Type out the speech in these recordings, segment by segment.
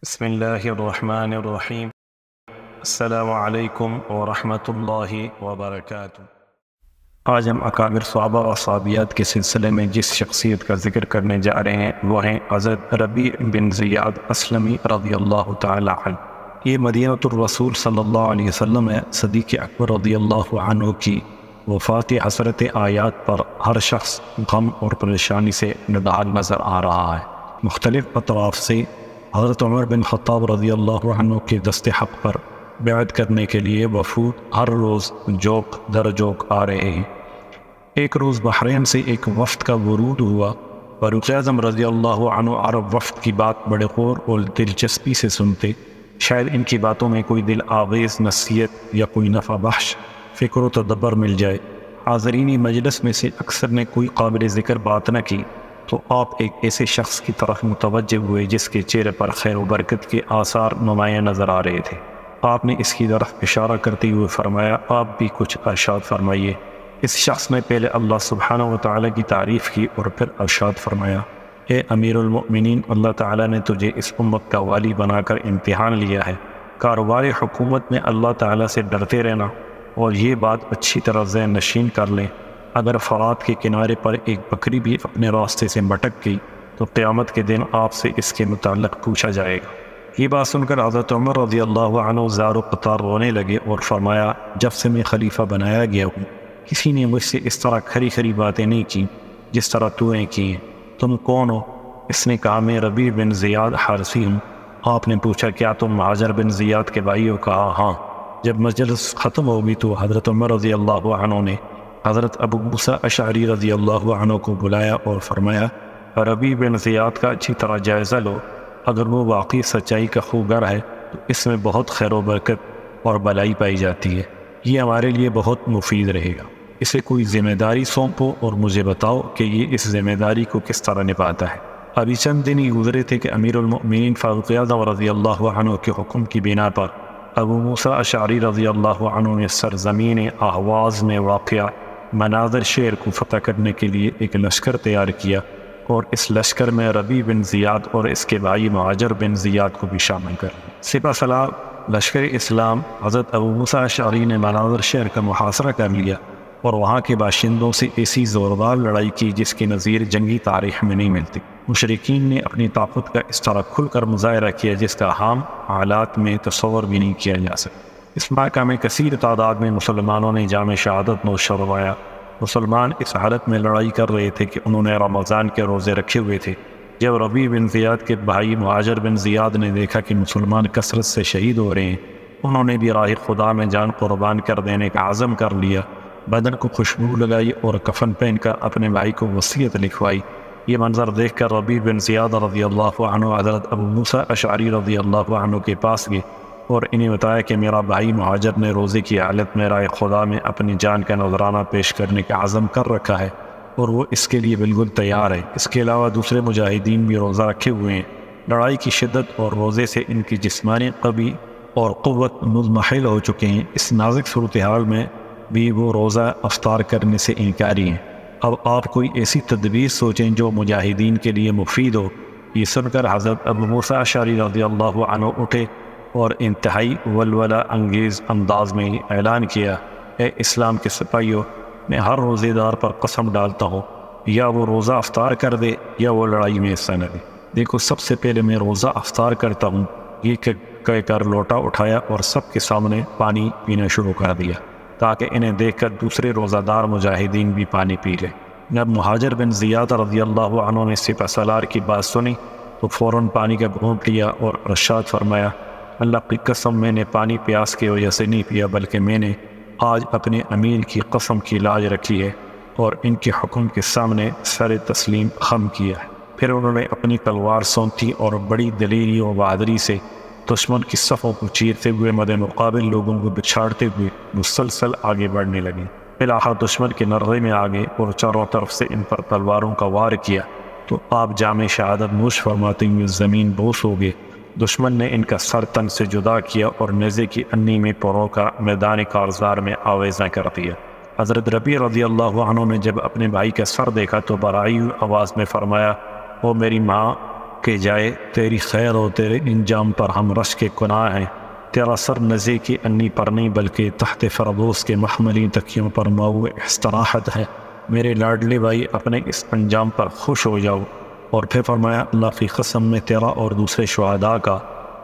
بسم اللہ الرحمن الرحیم۔ السلام علیکم ورحمۃ اللہ وبرکاتہ۔ آج ہم اکابر صحابہ اور صحابیات کے سلسلے میں جس شخصیت کا ذکر کرنے جا رہے ہیں وہ ہیں حضرت ربیع بن زیاد اسلمی رضی اللہ تعالی عنہ۔ یہ مدینۃ الرسول صلی اللہ علیہ وسلم میں صدیق اکبر رضی اللہ عنہ کی وفات حسرت آیات پر ہر شخص غم اور پریشانی سے نڈال نظر آ رہا ہے۔ مختلف اطراف سے حضرت عمر بن خطاب رضی اللہ عنہ کے دست حق پر بیعت کرنے کے لیے وفود ہر روز جوق در جوق آ رہے ہیں۔ ایک روز بحرین سے ایک وفد کا ورود ہوا۔ فاروق اعظم رضی اللہ عنہ عرب وفد کی بات بڑے غور اور دلچسپی سے سنتے، شاید ان کی باتوں میں کوئی دل آویز نصیحت یا کوئی نفع بخش فکر و تدبر مل جائے۔ حاضرین مجلس میں سے اکثر نے کوئی قابل ذکر بات نہ کی تو آپ ایک ایسے شخص کی طرف متوجہ ہوئے جس کے چہرے پر خیر و برکت کے آثار نمایاں نظر آ رہے تھے۔ آپ نے اس کی طرف اشارہ کرتے ہوئے فرمایا، آپ بھی کچھ ارشاد فرمائیے۔ اس شخص نے پہلے اللہ سبحانہ و تعالیٰ کی تعریف کی اور پھر ارشاد فرمایا، اے امیر المؤمنین، اللہ تعالیٰ نے تجھے اس امت کا والی بنا کر امتحان لیا ہے۔ کاروبار حکومت میں اللہ تعالیٰ سے ڈرتے رہنا اور یہ بات اچھی طرح ذہن نشین کر لیں، اگر فرات کے کنارے پر ایک بکری بھی اپنے راستے سے مٹک گئی تو قیامت کے دن آپ سے اس کے متعلق پوچھا جائے گا۔ یہ بات سن کر حضرت عمر رضی اللہ عنہ زار و قطار رونے لگے اور فرمایا، جب سے میں خلیفہ بنایا گیا ہوں کسی نے مجھ سے اس طرح کھری کھری باتیں نہیں کی جس طرح تو نے کی ہیں۔ تم کون ہو؟ اس نے کہا، میں ربیع بن زیاد حارثی ہوں۔ آپ نے پوچھا، کیا تم مہاجر بن زیاد کے بھائی ہو؟ کہا، ہاں۔ جب مجلس ختم ہوگی تو حضرت عمر رضی اللہ عنہ نے حضرت ابو موسیٰ اشعری رضی اللہ عنہ کو بلایا اور فرمایا، ربیع بن زیاد کا اچھی طرح جائزہ لو، اگر وہ واقعی سچائی کا خوگر ہے تو اس میں بہت خیر و برکت اور بلائی پائی جاتی ہے، یہ ہمارے لیے بہت مفید رہے گا۔ اسے کوئی ذمہ داری سونپو اور مجھے بتاؤ کہ یہ اس ذمہ داری کو کس طرح نبھاتا ہے۔ ابھی چند دن ہی گزرے تھے کہ امیر المؤمنین فاروق اعظم رضی اللہ عنہ کے حکم کی بنا پر ابو موسیٰ اشعری رضی اللہ عنہ نے سرزمین اہواز میں واقع مناظر شہر کو فتح کرنے کے لیے ایک لشکر تیار کیا اور اس لشکر میں ربیع بن زیاد اور اس کے بھائی مہاجر بن زیاد کو بھی شامل کر لیا۔ سپہ سالار لشکر اسلام حضرت ابو موسیٰ اشعری نے مناظر شہر کا محاصرہ کر لیا اور وہاں کے باشندوں سے ایسی زوردار لڑائی کی جس کی نظیر جنگی تاریخ میں نہیں ملتی۔ مشرکین نے اپنی طاقت کا اس طرح کھل کر مظاہرہ کیا جس کا عام حالات میں تصور بھی نہیں کیا جا سکتا۔ اس موقع میں کثیر تعداد میں مسلمانوں نے جام شہادت نوش فرمایا۔ مسلمان اس حالت میں لڑائی کر رہے تھے کہ انہوں نے رمضان کے روزے رکھے ہوئے تھے۔ جب ربیع بن زیاد کے بھائی مہاجر بن زیاد نے دیکھا کہ مسلمان کثرت سے شہید ہو رہے ہیں، انہوں نے بھی راہ خدا میں جان قربان کر دینے کا عزم کر لیا۔ بدن کو خوشبو لگائی اور کفن پہن کر اپنے بھائی کو وصیت لکھوائی۔ یہ منظر دیکھ کر ربیع بن زیاد رضی اللہ عنہ حضرت ابو موسیٰ اشعری رضی اللہ عنہ کے پاس گئے اور انہیں بتایا کہ میرا بھائی مہاجر نے روزے کی حالت میں راہ خدا میں اپنی جان کا نذرانہ پیش کرنے کا عزم کر رکھا ہے اور وہ اس کے لیے بالکل تیار ہے۔ اس کے علاوہ دوسرے مجاہدین بھی روزہ رکھے ہوئے ہیں۔ لڑائی کی شدت اور روزے سے ان کی جسمانی قوی اور قوت مضمحل ہو چکے ہیں۔ اس نازک صورتحال میں بھی وہ روزہ افطار کرنے سے انکاری ہیں۔ اب آپ کوئی ایسی تدبیر سوچیں جو مجاہدین کے لیے مفید ہو۔ یہ سن کر حضرت ابو موسیٰ اشعری رضی اللہ عنہ اٹھے اور انتہائی ولولہ انگیز انداز میں اعلان کیا، اے اسلام کے سپاہیوں، میں ہر روزے دار پر قسم ڈالتا ہوں یا وہ روزہ افطار کر دے یا وہ لڑائی میں حصہ نہ لے۔ دیکھو، سب سے پہلے میں روزہ افطار کرتا ہوں، یہ کہہ کر لوٹا اٹھایا اور سب کے سامنے پانی پینا شروع کر دیا تاکہ انہیں دیکھ کر دوسرے روزہ دار مجاہدین بھی پانی پی لیں۔ جب مہاجر بن زیاد رضی اللہ عنہ نے سپہ سالار کی بات سنی تو فوراً پانی کا گھونٹ لیا اور ارشاد فرمایا، اللہ کی قسم، میں نے پانی پیاس کی وجہ سے نہیں پیا بلکہ میں نے آج اپنے امیر کی قسم کی لاج رکھی ہے اور ان کے حکم کے سامنے سر تسلیم خم کیا ہے۔ پھر انہوں نے اپنی تلوار سونتی اور بڑی دلیری و بہادری سے دشمن کی صفوں کو چیرتے ہوئے مد مقابل لوگوں کو بچھاڑتے ہوئے مسلسل آگے بڑھنے لگے۔ بالآخر دشمن کے نرغے میں آگے اور چاروں طرف سے ان پر تلواروں کا وار کیا تو آپ جام شہادت نوش فرماتے ہوئے زمین بوس ہو گئے۔ دشمن نے ان کا سر تن سے جدا کیا اور نیزے کی انی میں پروں کا میدان کارزار میں آویزاں کر دیا۔ حضرت ربیع رضی اللہ عنہ نے جب اپنے بھائی کا سر دیکھا تو برائی آواز میں فرمایا، او میری ماں، کہ جائے تیری خیر و تیرے انجام پر ہم رش کے کناں ہیں، تیرا سر نزے کی انی پر نہیں بلکہ تحت فردوس کے محملی تکیوں پر موضوع استراحت ہے، میرے لاڈلے بھائی اپنے اس انجام پر خوش ہو جاؤ۔ اور پھر فرمایا اللہ کی قسم میں تیرا اور دوسرے شہداء کا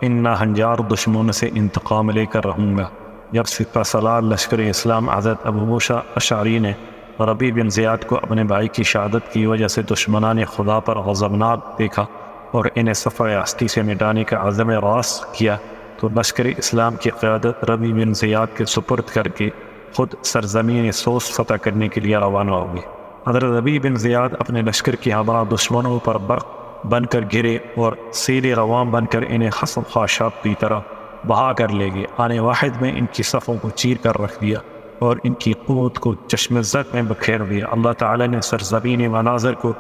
ان ہنجار دشمنوں سے انتقام لے کر رہوں گا۔ جب سپہ سالار لشکر اسلام حضرت ابو موسیٰ اشعری نے ربیع بن زیاد کو اپنے بھائی کی شہادت کی وجہ سے دشمنان خدا پر غضبناک دیکھا اور انہیں صفحہ ہستی سے مٹانے کا عزم راست کیا تو لشکر اسلام کی قیادت ربیع بن زیاد کے سپرد کر کے خود سرزمین سوس فتح کرنے کے لیے روانہ ہو گئے۔ حضرت ربیع بن زیاد اپنے لشکر کی ہمراہ دشمنوں پر برق بن کر گرے اور سیل رواں بن کر انہیں خصم خاشاب کی طرح بہا کر لے گئے۔ آنے واحد میں ان کی صفوں کو چیر کر رکھ دیا اور ان کی قوت کو چشم زد میں بکھیر دیا۔ اللہ تعالی نے سرزمین مناظر کو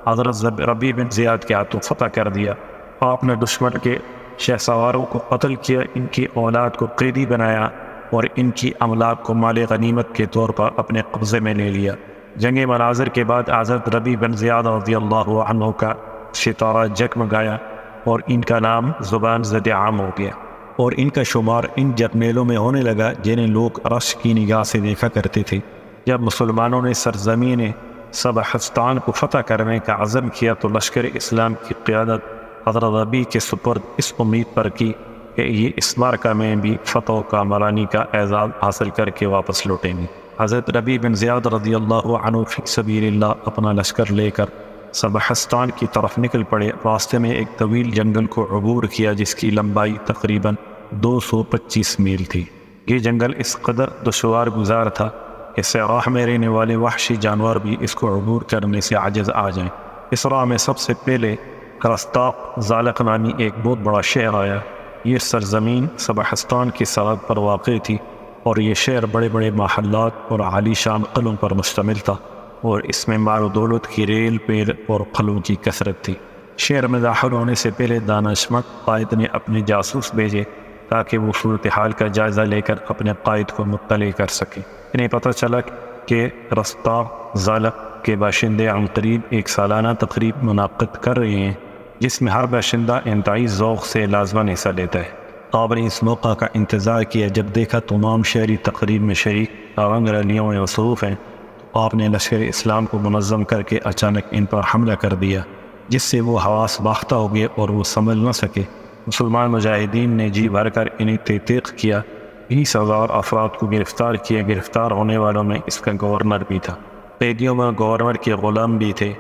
حضرت ربیع بن زیاد کے ہاتھوں فتح کر دیا۔ آپ نے دشمن کے شہسواروں کو قتل کیا، ان کی اولاد کو قیدی بنایا اور ان کی املاک کو مال غنیمت کے طور پر اپنے قبضے میں لے لیا۔ جنگ مناظر کے بعد حضرت ربیع بن زیاد رضی اللہ عنہ کا ستارہ جگمگایا اور ان کا نام زبان زد عام ہو گیا، اور ان کا شمار ان جرنیلوں میں ہونے لگا جنہیں لوگ رش کی نگاہ سے دیکھا کرتے تھے۔ جب مسلمانوں نے سرزمین سبہستان کو فتح کرنے کا عزم کیا تو لشکر اسلام کی قیادت حضرت ربیع کے سپرد اس امید پر کی کہ یہ اس معرکہ میں بھی فتح و کامرانی کا اعزاز حاصل کر کے واپس لوٹیں گے۔ حضرت ربیع بن زیاد رضی اللہ عنہ فی سبیل اللہ اپنا لشکر لے کر سبہستان کی طرف نکل پڑے۔ راستے میں ایک طویل جنگل کو عبور کیا جس کی لمبائی تقریباً 225 میل تھی۔ یہ جنگل اس قدر دشوار گزار تھا کہ راہ میں رہنے والے وحشی جانور بھی اس کو عبور کرنے سے عاجز آ جائیں۔ اس راہ میں سب سے پہلے کرستاق زالق نامی ایک بہت بڑا شہر آیا۔ یہ سرزمین سبہستان کی سرحد پر واقع تھی اور یہ شہر بڑے بڑے محلات اور عالی شان قلعوں پر مشتمل تھا، اور اس میں مال و دولت کی ریل پیل اور قلعوں کی کثرت تھی۔ شہر میں داخل ہونے سے پہلے دانشمند قائد نے اپنے جاسوس بھیجے تاکہ وہ صورتحال کا جائزہ لے کر اپنے قائد کو مطلع کر سکے۔ انہیں پتہ چلا کہ کرستاق زالق کے باشندے عنقریب ایک سالانہ تقریب منعقد کر رہے ہیں جس میں ہر باشندہ انتہائی ذوق سے لازماً حصہ لیتا ہے۔ آپ نے اس موقع کا انتظار کیا۔ جب دیکھا تمام شہری تقریب میں شریک رنگ رلیوں میں مصروف ہیں تو آپ نے لشکر اسلام کو منظم کر کے اچانک ان پر حملہ کر دیا جس سے وہ حواس باختہ ہو گئے اور وہ سمجھ نہ سکے۔ مسلمان مجاہدین نے جی بھر کر انہیں تحقیق کیا، 20,000 افراد کو گرفتار کیا۔ گرفتار ہونے والوں میں اس کا گورنر بھی تھا۔ قیدیوں میں گورنر کے غلام بھی تھے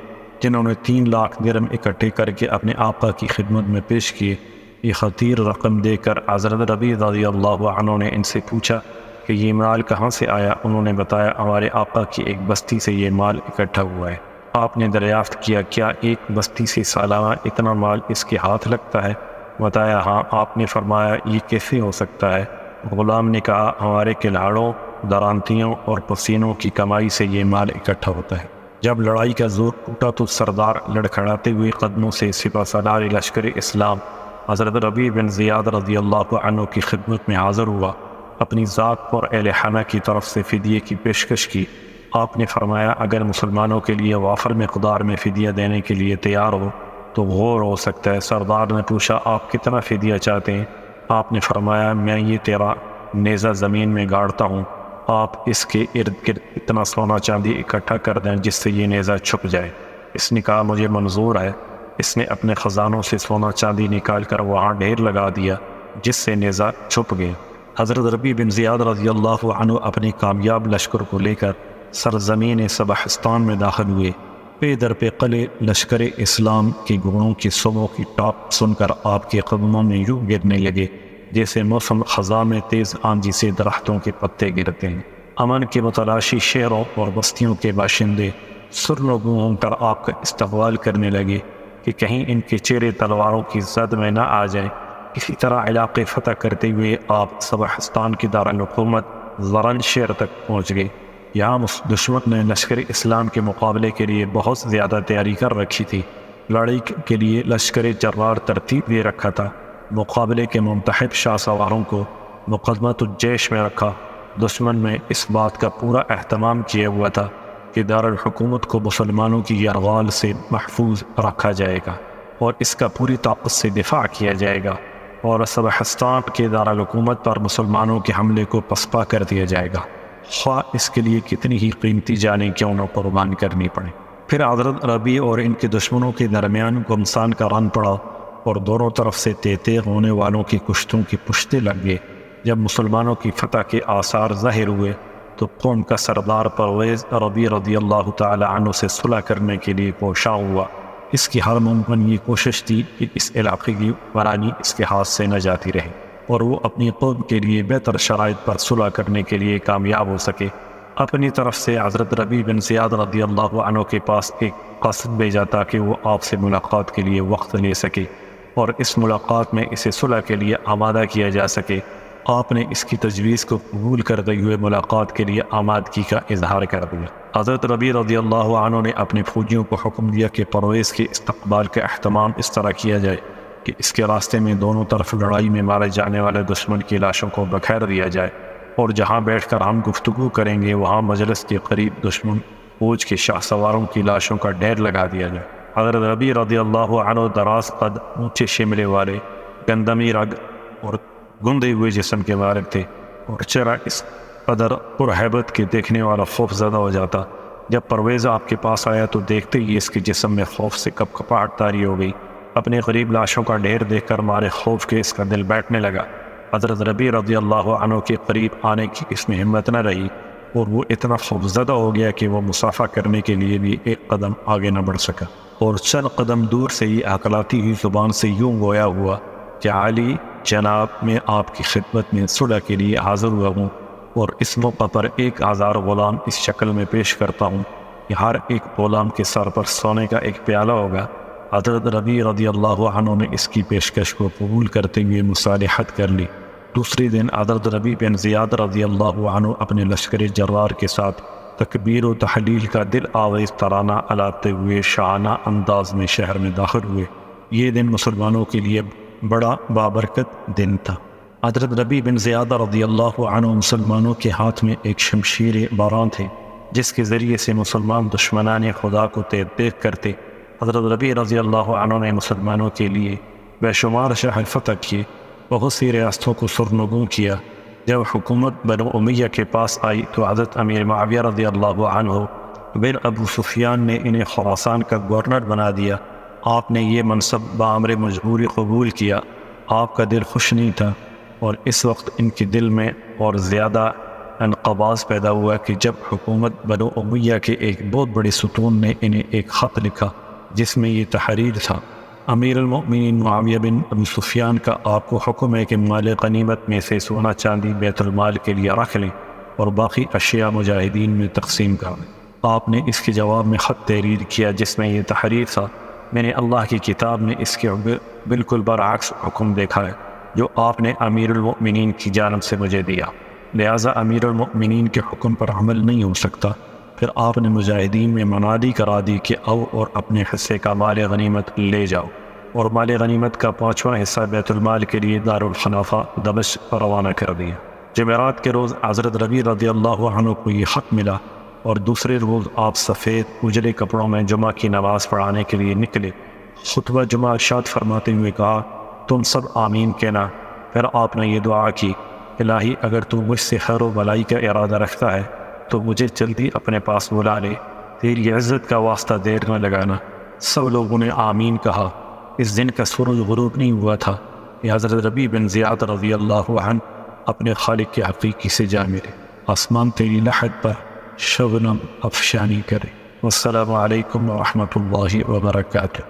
جنہوں نے 3 لاکھ درہم اکٹھے کر کے اپنے آقا کی خدمت میں پیش کیے۔ یہ خطیر رقم دے کر حضرت ربیع رضی اللہ عنہ نے ان سے پوچھا کہ یہ مال کہاں سے آیا؟ انہوں نے بتایا ہمارے آقا کی ایک بستی سے یہ مال اکٹھا ہوا ہے۔ آپ نے دریافت کیا کیا ایک بستی سے سالانہ اتنا مال اس کے ہاتھ لگتا ہے؟ بتایا ہاں۔ آپ نے فرمایا یہ کیسے ہو سکتا ہے؟ غلام نے کہا ہمارے کلاڑوں، درانتیوں اور پسینوں کی کمائی سے یہ مال اکٹھا ہوتا ہے۔ جب لڑائی کا زور ٹوٹا تو سردار لڑکھڑاتے ہوئے قدموں سے سپہ سالار لشکر اسلام حضرت ربیع بن زیاد رضی اللہ عنہ کی خدمت میں حاضر ہوا۔ اپنی ذات اور اہل خانہ کی طرف سے فدیے کی پیشکش کی۔ آپ نے فرمایا اگر مسلمانوں کے لیے وافر مقدار میں فدیہ دینے کے لیے تیار ہو تو غور ہو سکتا ہے۔ سردار نے پوچھا آپ کتنا فدیہ چاہتے ہیں؟ آپ نے فرمایا میں یہ تیرا نیزہ زمین میں گاڑتا ہوں، آپ اس کے ارد گرد اتنا سونا چاندی اکٹھا کر دیں جس سے یہ نیزہ چھپ جائے۔ اس نے کہا مجھے منظور ہے۔ اس نے اپنے خزانوں سے سونا چاندی نکال کر وہاں ڈھیر لگا دیا جس سے نیزہ چھپ گیا۔ حضرت ربیع بن زیاد رضی اللہ عنہ اپنے کامیاب لشکر کو لے کر سرزمین سبہستان میں داخل ہوئے۔ پے در پہ قلعے لشکر اسلام کے گھوڑوں کی صبح کی ٹاپ سن کر آپ کے قدموں میں یوں گرنے لگے جیسے موسم خزاں میں تیز آندھی سے درختوں کے پتے گرتے ہیں۔ امن کے متلاشی شہروں اور بستیوں کے باشندے سرنگوں ہو کر آپ کا استقبال کرنے لگے کہ کہیں ان کے چہرے تلواروں کی زد میں نہ آ جائیں۔ اسی طرح علاقے فتح کرتے ہوئے آپ سبہستان کی دارالحکومت زرن شہر تک پہنچ گئے۔ یہاں دشمن نے لشکر اسلام کے مقابلے کے لیے بہت زیادہ تیاری کر رکھی تھی۔ لڑائی کے لیے لشکر جرار ترتیب دے رکھا تھا۔ مقابلے کے منتخب شاہ سواروں کو مقدمۃ الجیش میں رکھا۔ دشمن میں اس بات کا پورا اہتمام کیا ہوا تھا کہ دارالحکومت کو مسلمانوں کی یرغال سے محفوظ رکھا جائے گا۔ اور اس کا پوری طاقت سے دفاع کیا جائے گا، اور سبہستان کے دارالحکومت پر مسلمانوں کے حملے کو پسپا کر دیا جائے گا، خواہ اس کے لیے کتنی ہی قیمتی جانیں کیوں نہ قربان کرنی پڑیں۔ پھر حضرت ربیع اور ان کے دشمنوں کے درمیان گمسان کا رن پڑا، اور دونوں طرف سے تیغ ہونے والوں کی کشتوں کی پشتے لگ گئے۔ جب مسلمانوں کی فتح کے آثار ظاہر ہوئے تو قوم کا سردار پرویز ربیع رضی اللہ تعالی عنہ سے صلح کرنے کے لیے کوشاں ہوا۔ اس کی ہر ممکن یہ کوشش تھی کہ اس علاقے کی ویرانی اس کے ہاتھ سے نہ جاتی رہے، اور وہ اپنی قوم کے لیے بہتر شرائط پر صلح کرنے کے لیے کامیاب ہو سکے۔ اپنی طرف سے حضرت ربیع بن زیاد رضی اللہ عنہ کے پاس ایک قاصد بھیجا تاکہ وہ آپ سے ملاقات کے لیے وقت لے سکے، اور اس ملاقات میں اسے صلح کے لیے آمادہ کیا جا سکے۔ آپ نے اس کی تجویز کو قبول کرتے ہوئے ملاقات کے لیے آمادگی کا اظہار کر دیا۔ حضرت ربیع رضی اللہ عنہ نے اپنے فوجیوں کو حکم دیا کہ پرویز کے استقبال کا اہتمام اس طرح کیا جائے کہ اس کے راستے میں دونوں طرف لڑائی میں مارے جانے والے دشمن کی لاشوں کو بکھیر دیا جائے، اور جہاں بیٹھ کر ہم گفتگو کریں گے وہاں مجلس کے قریب دشمن فوج کے شاہ سواروں کی لاشوں کا ڈھیر لگا دیا جائے۔ حضرت ربیع رضی اللہ عنہ دراز قد، اونچے شملے والے، گندمی رگ اور گندے ہوئے جسم کے مالک تھے، اور چہرہ اس قدر پرہیبت کے دیکھنے والا خوف زدہ ہو جاتا۔ جب پرویز آپ کے پاس آیا تو دیکھتے ہی اس کے جسم میں خوف سے کپ کپاہٹ طاری ہو گئی۔ اپنے قریب لاشوں کا ڈھیر دیکھ کر مارے خوف کے اس کا دل بیٹھنے لگا۔ حضرت ربیع رضی اللہ عنہ کے قریب آنے کی اس میں ہمت نہ رہی، اور وہ اتنا خوفزدہ ہو گیا کہ وہ مصافحہ کرنے کے لیے بھی ایک قدم آگے نہ بڑھ سکا، اور چند قدم دور سے ہی عقلاتی ہوئی زبان سے یوں گویا ہوا کہ علی جناب، میں آپ کی خدمت میں صلح کے لیے حاضر ہوا ہوں، اور اس موقع پر 1000 غلام اس شکل میں پیش کرتا ہوں کہ ہر ایک غلام کے سر پر سونے کا ایک پیالہ ہوگا۔ حضرت ربیع رضی اللہ عنہ نے اس کی پیشکش کو قبول کرتے ہوئے مصالحت کر لی۔ دوسرے دن حضرت ربیع بن زیاد رضی اللہ عنہ اپنے لشکر جرار کے ساتھ تکبیر و تحلیل کا دل آویز ترانہ الاتے ہوئے شاہانہ انداز میں شہر میں داخل ہوئے۔ یہ دن مسلمانوں کے لیے بڑا بابرکت دن تھا۔ حضرت ربیع بن زیاد رضی اللہ عنہ مسلمانوں کے ہاتھ میں ایک شمشیر باران تھے، جس کے ذریعے سے مسلمان دشمنان خدا کو دیکھ کرتے۔ حضرت ربیع رضی اللہ عنہ نے مسلمانوں کے لیے بے شمار شہر فتح کیے، بہت سی ریاستوں کو سرنگوں کیا۔ جب حکومت بنو امیہ کے پاس آئی تو حضرت امیر معاویہ رضی اللہ عنہ بن ابو سفیان نے انہیں خراسان کا گورنر بنا دیا۔ آپ نے یہ منصب بامر مجبوری قبول کیا۔ آپ کا دل خوش نہیں تھا، اور اس وقت ان کے دل میں اور زیادہ انقباض پیدا ہوا کہ جب حکومت بنو امیہ کے ایک بہت بڑے ستون نے انہیں ایک خط لکھا جس میں یہ تحریر تھا: امیر المؤمنین معاویہ بن ابو سفیان کا آپ کو حکم ہے کہ مال غنیمت میں سے سونا چاندی بیت المال کے لیے رکھ لیں اور باقی اشیاء مجاہدین میں تقسیم کر دیں۔ آپ نے اس کے جواب میں خط تحریر کیا جس میں یہ تحریر تھا: میں نے اللہ کی کتاب میں اس کے بالکل برعکس حکم دیکھا ہے جو آپ نے امیر المؤمنین کی جانب سے مجھے دیا، لہٰذا امیر المؤمنین کے حکم پر عمل نہیں ہو سکتا۔ پھر آپ نے مجاہدین میں منادی کرا دی کہ آؤ اور اپنے حصے کا مال غنیمت لے جاؤ، اور مال غنیمت کا 5واں حصہ بیت المال کے لیے دارالخلافہ دمشق روانہ کر دیا۔ جمعرات کے روز حضرت ربیع رضی اللہ عنہ کو یہ خط ملا، اور دوسرے روز آپ سفید اجلے کپڑوں میں جمعہ کی نماز پڑھانے کے لیے نکلے۔ خطبہ جمعہ ارشاد فرماتے ہوئے کہا: تم سب آمین کہنا۔ پھر آپ نے یہ دعا کی: الہی، اگر تو مجھ سے خیر و بلائی کا ارادہ رکھتا ہے تو مجھے جلدی اپنے پاس بلا لے، تیری عزت کا واسطہ دیر نہ لگانا۔ سب لوگوں نے آمین کہا۔ اس دن کا سورج غروب نہیں ہوا تھا کہ حضرت ربیع بن زیاد رضی اللہ عنہ اپنے خالق کے حقیقی سے جا ملے۔ آسمان تیری لحد پر شبنم افشانی کرے۔ والسلام علیکم ورحمۃ اللہ وبرکاتہ۔